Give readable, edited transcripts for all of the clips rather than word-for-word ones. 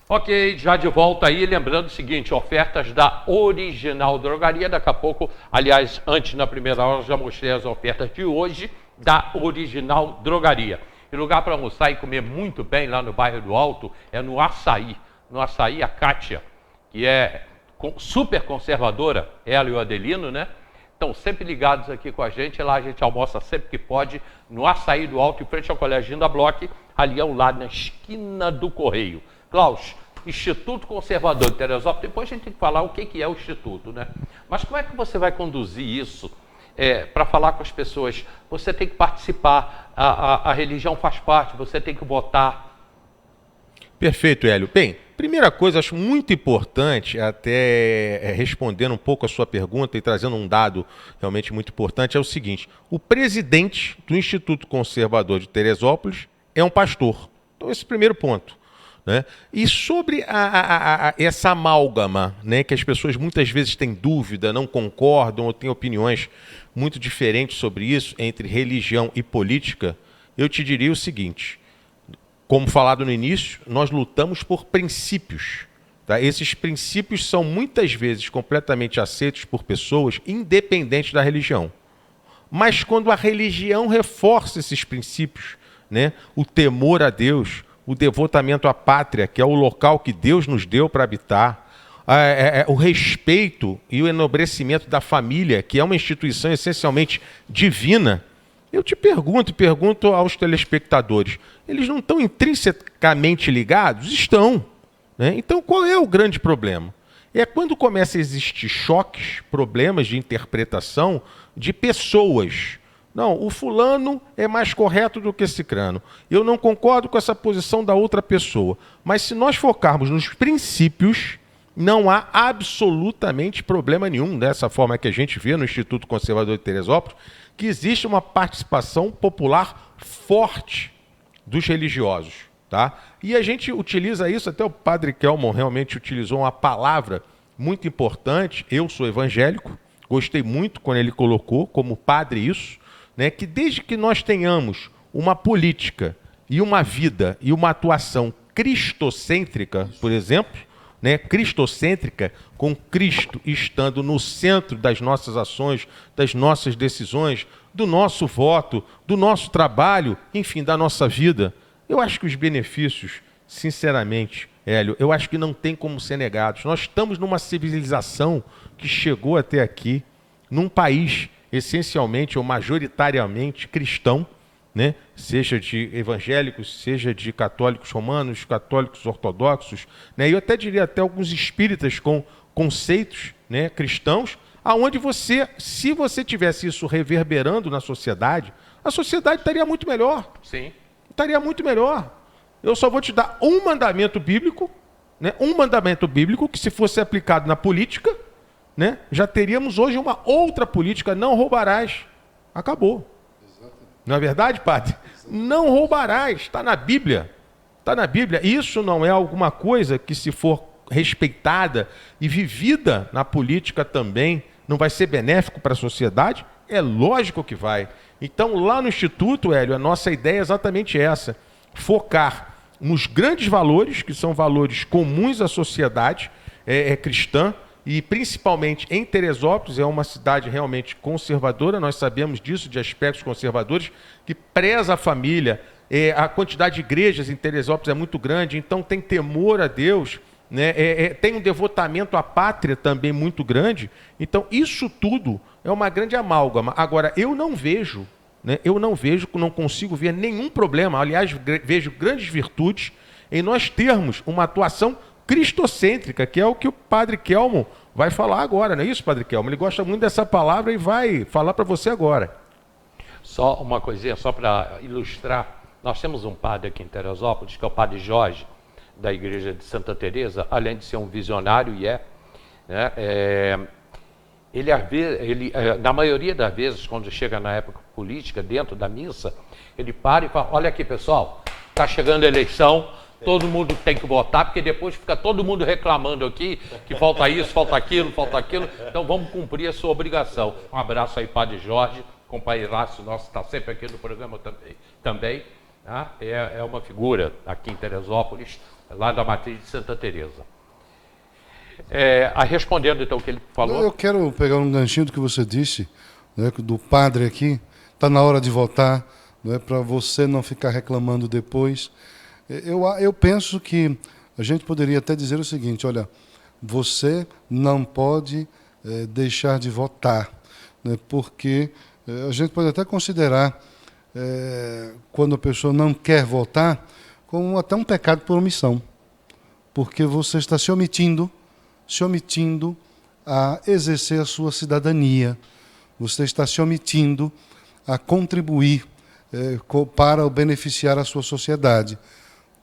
Ok, já de volta aí, lembrando o seguinte, ofertas da Original Drogaria, daqui a pouco, aliás, antes na primeira hora, já mostrei as ofertas de hoje da Original Drogaria. E lugar para almoçar e comer muito bem lá no bairro do Alto é no Açaí. No Açaí, a Kátia, que é super conservadora, ela e o Adelino, né? Estão sempre ligados aqui com a gente, lá a gente almoça sempre que pode, no Açaí do Alto, em frente ao Colégio Ginda Bloch, ali ao lado, na esquina do Correio. Klaus, Instituto Conservador de Teresópolis, depois a gente tem que falar o que é o Instituto, né? Mas como é que você vai conduzir isso para falar com as pessoas? Você tem que participar, a religião faz parte, você tem que votar. Perfeito, Hélio. Bem, primeira coisa, acho muito importante, até respondendo um pouco a sua pergunta e trazendo um dado realmente muito importante, é o seguinte: o presidente do Instituto Conservador de Teresópolis é um pastor. Então, esse é o primeiro ponto. Né? E sobre essa amálgama, né, que as pessoas muitas vezes têm dúvida, não concordam ou têm opiniões muito diferentes sobre isso, entre religião e política, eu te diria o seguinte: como falado no início, nós lutamos por princípios. Tá? Esses princípios são muitas vezes completamente aceitos por pessoas independentes da religião. Mas quando a religião reforça esses princípios, né, o temor a Deus, o devotamento à pátria, que é o local que Deus nos deu para habitar, o respeito e o enobrecimento da família, que é uma instituição essencialmente divina, eu te pergunto aos telespectadores, eles não estão intrinsecamente ligados? Estão. Né? Então, qual é o grande problema? É quando começa a existir choques, problemas de interpretação de pessoas. Não, o fulano é mais correto do que esse cicrano. Eu não concordo com essa posição da outra pessoa. Mas se nós focarmos nos princípios, não há absolutamente problema nenhum, dessa forma que a gente vê no Instituto Conservador de Teresópolis, que existe uma participação popular forte dos religiosos. Tá? E a gente utiliza isso, até o padre Kelmon realmente utilizou uma palavra muito importante. Eu sou evangélico, gostei muito quando ele colocou como padre isso, né, que desde que nós tenhamos uma política e uma vida e uma atuação cristocêntrica, por exemplo, né, cristocêntrica, com Cristo estando no centro das nossas ações, das nossas decisões, do nosso voto, do nosso trabalho, enfim, da nossa vida, eu acho que os benefícios, sinceramente, Hélio, eu acho que não tem como ser negados. Nós estamos numa civilização que chegou até aqui, num país essencialmente ou majoritariamente cristão, né? Seja de evangélicos, seja de católicos romanos, católicos ortodoxos, né? Eu até diria até alguns espíritas com conceitos, né, cristãos, aonde você, se você tivesse isso reverberando na sociedade, a sociedade estaria muito melhor. Sim. Estaria muito melhor. Eu só vou te dar um mandamento bíblico, né? Um mandamento bíblico que, se fosse aplicado na política, né, já teríamos hoje uma outra política: não roubarás. Acabou. Exatamente. Não é verdade, padre? Não roubarás. Está na Bíblia. Está na Bíblia. Isso não é alguma coisa que, se for respeitada e vivida na política também, não vai ser benéfico para a sociedade? É lógico que vai. Então, lá no Instituto, Hélio, a nossa ideia é exatamente essa: focar nos grandes valores, que são valores comuns à sociedade cristã, e principalmente em Teresópolis, é uma cidade realmente conservadora, nós sabemos disso, de aspectos conservadores, que preza a família, a quantidade de igrejas em Teresópolis é muito grande, então tem temor a Deus, né? Tem um devotamento à pátria também muito grande. Então isso tudo é uma grande amálgama. Agora, eu não vejo, não consigo ver nenhum problema, aliás, vejo grandes virtudes em nós termos uma atuação cristocêntrica, que é o que o padre Kelmon vai falar agora, não é isso, padre Kelmon? Ele gosta muito dessa palavra e vai falar para você agora. Só uma coisinha, só para ilustrar, nós temos um padre aqui em Teresópolis, que é o padre Jorge, da igreja de Santa Teresa, além de ser um visionário, ele, na maioria das vezes, quando chega na época política, dentro da missa, ele para e fala: olha aqui, pessoal, está chegando a eleição, todo mundo tem que votar, porque depois fica todo mundo reclamando aqui que falta isso, falta aquilo, então vamos cumprir a sua obrigação. Um abraço aí, padre Jorge, companheiraço nosso, está sempre aqui no programa também. Tá? É uma figura aqui em Teresópolis, lá da matriz de Santa Teresa. Respondendo então o que ele falou. Eu quero pegar um ganchinho do que você disse, né, do padre aqui. Está na hora de votar, né, para você não ficar reclamando depois. Eu penso que a gente poderia até dizer o seguinte: olha, você não pode deixar de votar, né, porque a gente pode até considerar, quando a pessoa não quer votar, como até um pecado por omissão, porque você está se omitindo a exercer a sua cidadania, você está se omitindo a contribuir para beneficiar a sua sociedade,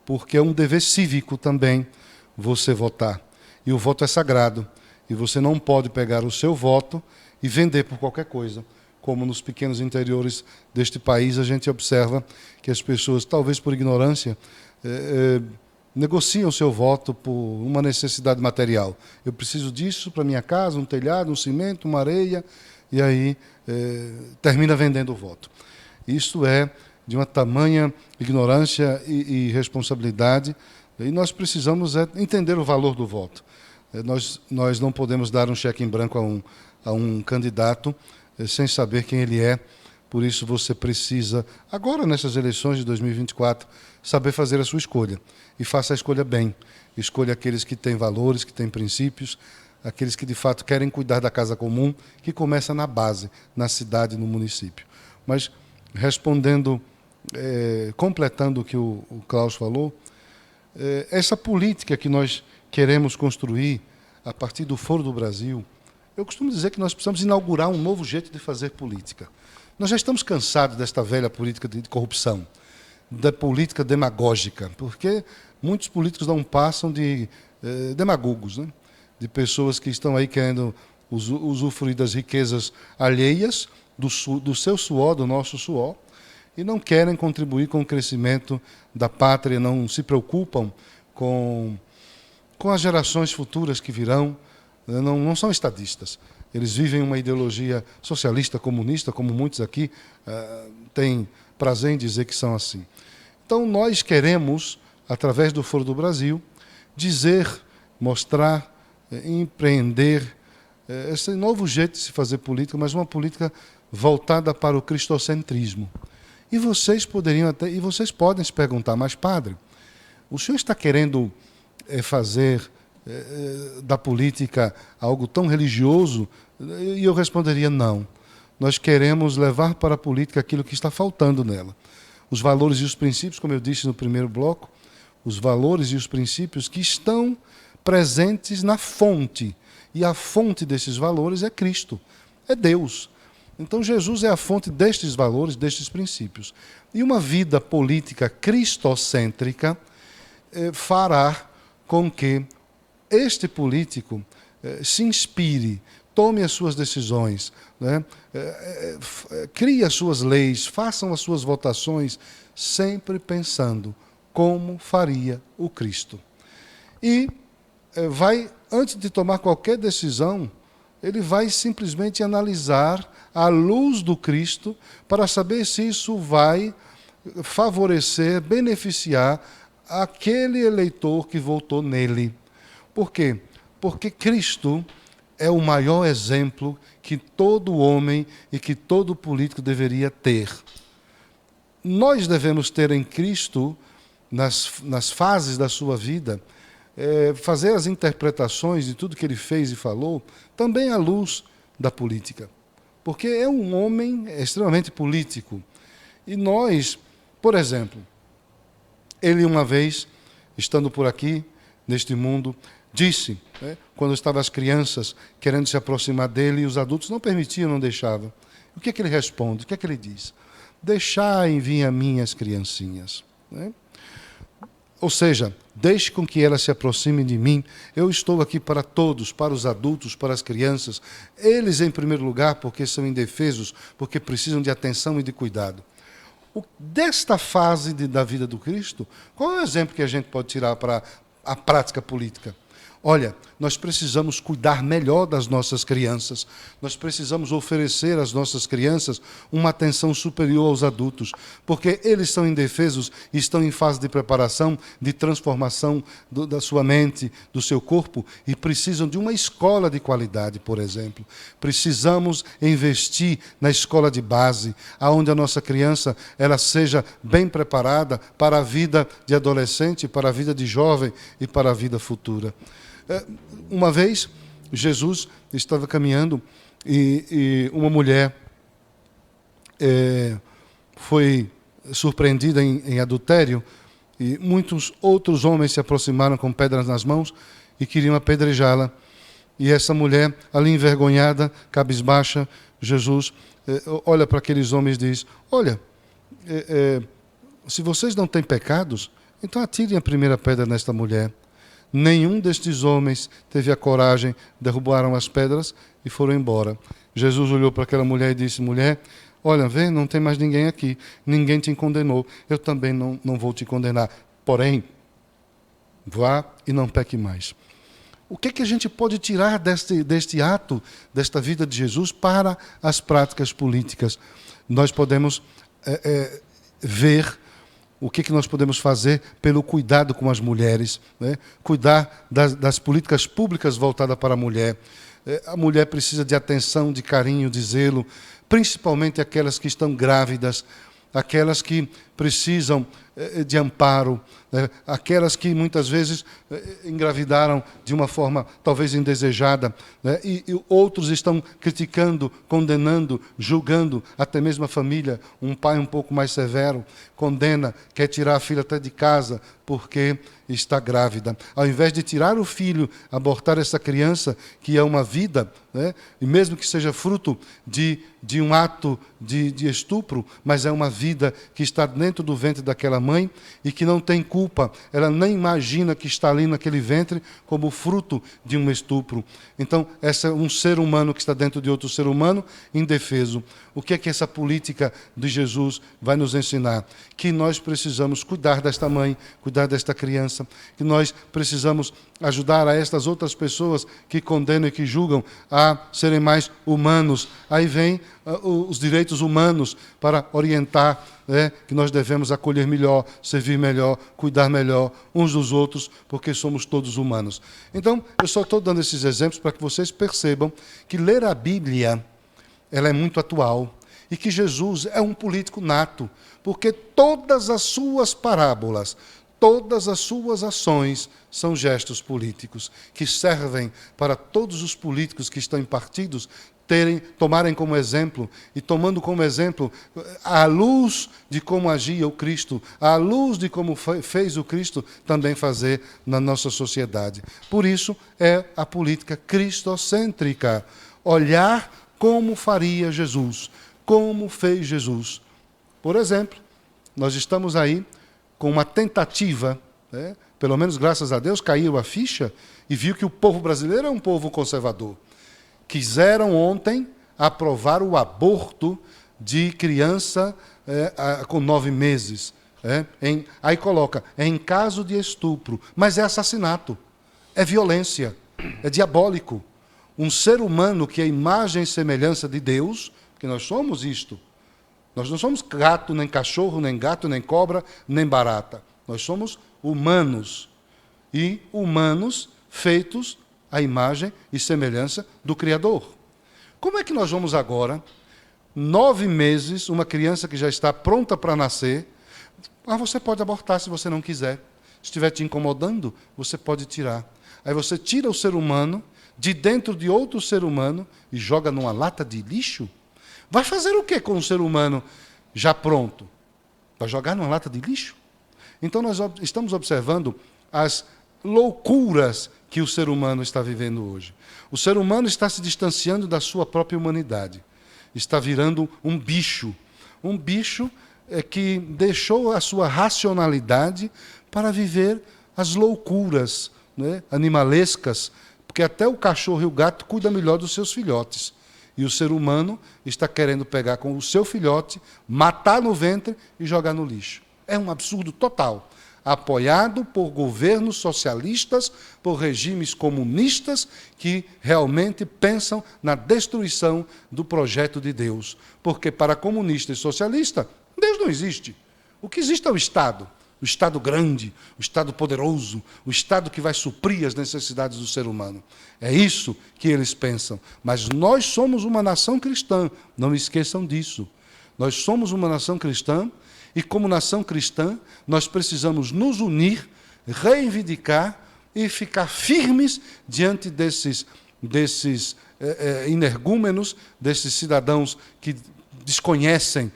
porque é um dever cívico também você votar. E o voto é sagrado, e você não pode pegar o seu voto e vender por qualquer coisa. Como nos pequenos interiores deste país, a gente observa que as pessoas, talvez por ignorância, negociam seu voto por uma necessidade material. Eu preciso disso para minha casa, um telhado, um cimento, uma areia, e aí termina vendendo o voto. Isso é de uma tamanha ignorância e irresponsabilidade, e nós precisamos entender o valor do voto. Nós não podemos dar um cheque em branco a um candidato sem saber quem ele é. Por isso você precisa, agora nessas eleições de 2024, saber fazer a sua escolha. E faça a escolha bem. Escolha aqueles que têm valores, que têm princípios, aqueles que de fato querem cuidar da casa comum, que começa na base, na cidade, no município. Mas respondendo, completando o que o Klaus falou, essa política que nós queremos construir a partir do Foro do Brasil, eu costumo dizer que nós precisamos inaugurar um novo jeito de fazer política. Nós já estamos cansados desta velha política de corrupção, da política demagógica, porque muitos políticos não passam de demagogos, né? De pessoas que estão aí querendo usufruir das riquezas alheias, do seu suor, do nosso suor, e não querem contribuir com o crescimento da pátria, não se preocupam com as gerações futuras que virão, não são estadistas. Eles vivem uma ideologia socialista, comunista, como muitos aqui têm prazer em dizer que são assim. Então, nós queremos, através do Foro do Brasil, dizer, mostrar, empreender esse novo jeito de se fazer política, mas uma política voltada para o cristocentrismo. E vocês podem se perguntar, mas padre, o senhor está querendo fazer da política algo tão religioso? E eu responderia não. Nós queremos levar para a política aquilo que está faltando nela. Os valores e os princípios, como eu disse no primeiro bloco, os valores e os princípios que estão presentes na fonte. E a fonte desses valores é Cristo, é Deus. Então Jesus é a fonte destes valores, destes princípios. E uma vida política cristocêntrica fará com que este político se inspire, tome as suas decisões, né? Crie as suas leis, façam as suas votações, sempre pensando como faria o Cristo. E antes de tomar qualquer decisão, ele vai simplesmente analisar à luz do Cristo para saber se isso vai favorecer, beneficiar aquele eleitor que votou nele. Por quê? Porque Cristo é o maior exemplo que todo homem e que todo político deveria ter. Nós devemos ter em Cristo, nas fases da sua vida, fazer as interpretações de tudo que ele fez e falou, também à luz da política. Porque é um homem extremamente político. E nós, por exemplo, ele uma vez, estando por aqui, neste mundo, disse, quando estavam as crianças querendo se aproximar dele e os adultos não permitiam, não deixavam. O que é que ele responde? O que é que ele diz? Deixai vir a mim as criancinhas. Ou seja, deixe com que elas se aproximem de mim. Eu estou aqui para todos, para os adultos, para as crianças. Eles, em primeiro lugar, porque são indefesos, porque precisam de atenção e de cuidado. Desta fase da vida do Cristo, qual é o exemplo que a gente pode tirar para a prática política? olha, nós precisamos cuidar melhor das nossas crianças, nós precisamos oferecer às nossas crianças uma atenção superior aos adultos, porque eles são indefesos e estão em fase de preparação, de transformação da sua mente, do seu corpo, e precisam de uma escola de qualidade, por exemplo. Precisamos investir na escola de base, onde a nossa criança ela seja bem preparada para a vida de adolescente, para a vida de jovem e para a vida futura. Uma vez, Jesus estava caminhando e uma mulher foi surpreendida em adultério, e muitos outros homens se aproximaram com pedras nas mãos e queriam apedrejá-la. E essa mulher, ali envergonhada, cabisbaixa, Jesus olha para aqueles homens e diz: olha, se vocês não têm pecados, então atirem a primeira pedra nesta mulher. Nenhum destes homens teve a coragem, derrubaram as pedras e foram embora. Jesus olhou para aquela mulher e disse: mulher, olha, vê, não tem mais ninguém aqui, ninguém te condenou, eu também não vou te condenar. Porém, vá e não peque mais. O que a gente pode tirar deste ato, desta vida de Jesus, para as práticas políticas? Nós podemos ver o que nós podemos fazer pelo cuidado com as mulheres, né? Cuidar das políticas públicas voltadas para a mulher. A mulher precisa de atenção, de carinho, de zelo, principalmente aquelas que estão grávidas, aquelas que precisam de amparo, né? Aquelas que muitas vezes engravidaram de uma forma talvez indesejada, né? E outros estão criticando, condenando, julgando, até mesmo a família. Um pai um pouco mais severo condena, quer tirar a filha até de casa porque está grávida. Ao invés de tirar o filho, abortar essa criança, que é uma vida, né? E mesmo que seja fruto de um ato de estupro, mas é uma vida que está dentro do ventre daquela mãe e que não tem culpa, ela nem imagina que está ali naquele ventre como fruto de um estupro. Então, esse é um ser humano que está dentro de outro ser humano, indefeso. O que é que essa política de Jesus vai nos ensinar? Que nós precisamos cuidar desta mãe, cuidar desta criança, que nós precisamos ajudar a estas outras pessoas que condenam e que julgam a serem mais humanos. Aí vem os direitos humanos para orientar, né, que nós devemos acolher melhor, servir melhor, cuidar melhor uns dos outros, porque somos todos humanos. Então, eu só estou dando esses exemplos para que vocês percebam que ler a Bíblia, ela é muito atual, e que Jesus é um político nato, porque todas as suas parábolas, todas as suas ações são gestos políticos, que servem para todos os políticos que estão em partidos tomarem como exemplo, e tomando como exemplo à luz de como agia o Cristo, à luz de como fez o Cristo, também fazer na nossa sociedade. Por isso é a política cristocêntrica, olhar como faria Jesus, como fez Jesus. Por exemplo, nós estamos aí com uma tentativa, né? Pelo menos graças a Deus caiu a ficha e viu que o povo brasileiro é um povo conservador. Quiseram ontem aprovar o aborto de criança com 9 meses. Aí coloca, em caso de estupro, mas é assassinato, é violência, é diabólico. Um ser humano que é imagem e semelhança de Deus, porque nós somos isto. Nós não somos gato, nem cachorro, nem gato, nem cobra, nem barata. Nós somos humanos. E humanos feitos à imagem e semelhança do Criador. Como é que nós vamos agora, 9 meses, uma criança que já está pronta para nascer, você pode abortar se você não quiser. Se estiver te incomodando, você pode tirar. Aí você tira o ser humano de dentro de outro ser humano e joga numa lata de lixo? Vai fazer o que com o ser humano já pronto? Vai jogar numa lata de lixo? Então nós estamos observando as loucuras que o ser humano está vivendo hoje. O ser humano está se distanciando da sua própria humanidade. Está virando um bicho. Um bicho que deixou a sua racionalidade para viver as loucuras, né, animalescas, porque até o cachorro e o gato cuidam melhor dos seus filhotes. E o ser humano está querendo pegar com o seu filhote, matar no ventre e jogar no lixo. É um absurdo total. apoiado por governos socialistas, por regimes comunistas que realmente pensam na destruição do projeto de Deus. Porque para comunista e socialista, Deus não existe. O que existe é o Estado grande, o Estado poderoso, o Estado que vai suprir as necessidades do ser humano. É isso que eles pensam. Mas nós somos uma nação cristã, não esqueçam disso. Nós somos uma nação cristã e, como nação cristã, nós precisamos nos unir, reivindicar e ficar firmes diante desses energúmenos, desses cidadãos que desconhecem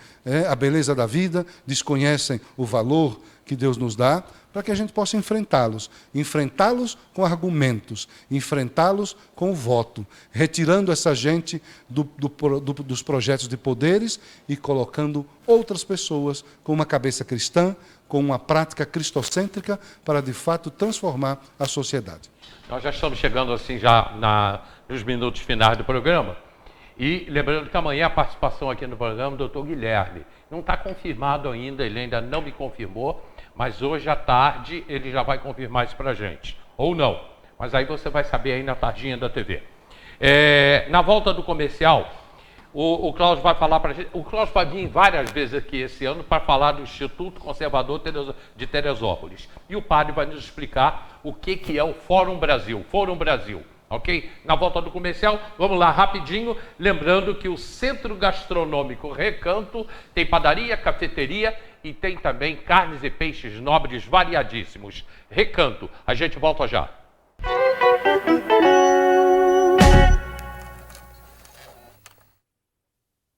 a beleza da vida, desconhecem o valor que Deus nos dá, para que a gente possa enfrentá-los. Enfrentá-los com argumentos, enfrentá-los com o voto, retirando essa gente dos projetos de poderes e colocando outras pessoas com uma cabeça cristã, com uma prática cristocêntrica, para de fato transformar a sociedade. Nós já estamos chegando assim nos minutos finais do programa. E lembrando que amanhã a participação aqui no programa do Dr. Guilherme. Não está confirmado ainda, ele ainda não me confirmou, mas hoje à tarde ele já vai confirmar isso para a gente. Ou não, mas aí você vai saber aí na tardinha da TV. Na volta do comercial, o Cláudio vai falar para a gente. O Cláudio vai vir várias vezes aqui esse ano para falar do Instituto Conservador de Teresópolis. E o padre vai nos explicar o que é o Fórum Brasil. Fórum Brasil. Ok? Na volta do comercial, vamos lá rapidinho, lembrando que o Centro Gastronômico Recanto tem padaria, cafeteria e tem também carnes e peixes nobres variadíssimos. Recanto, a gente volta já.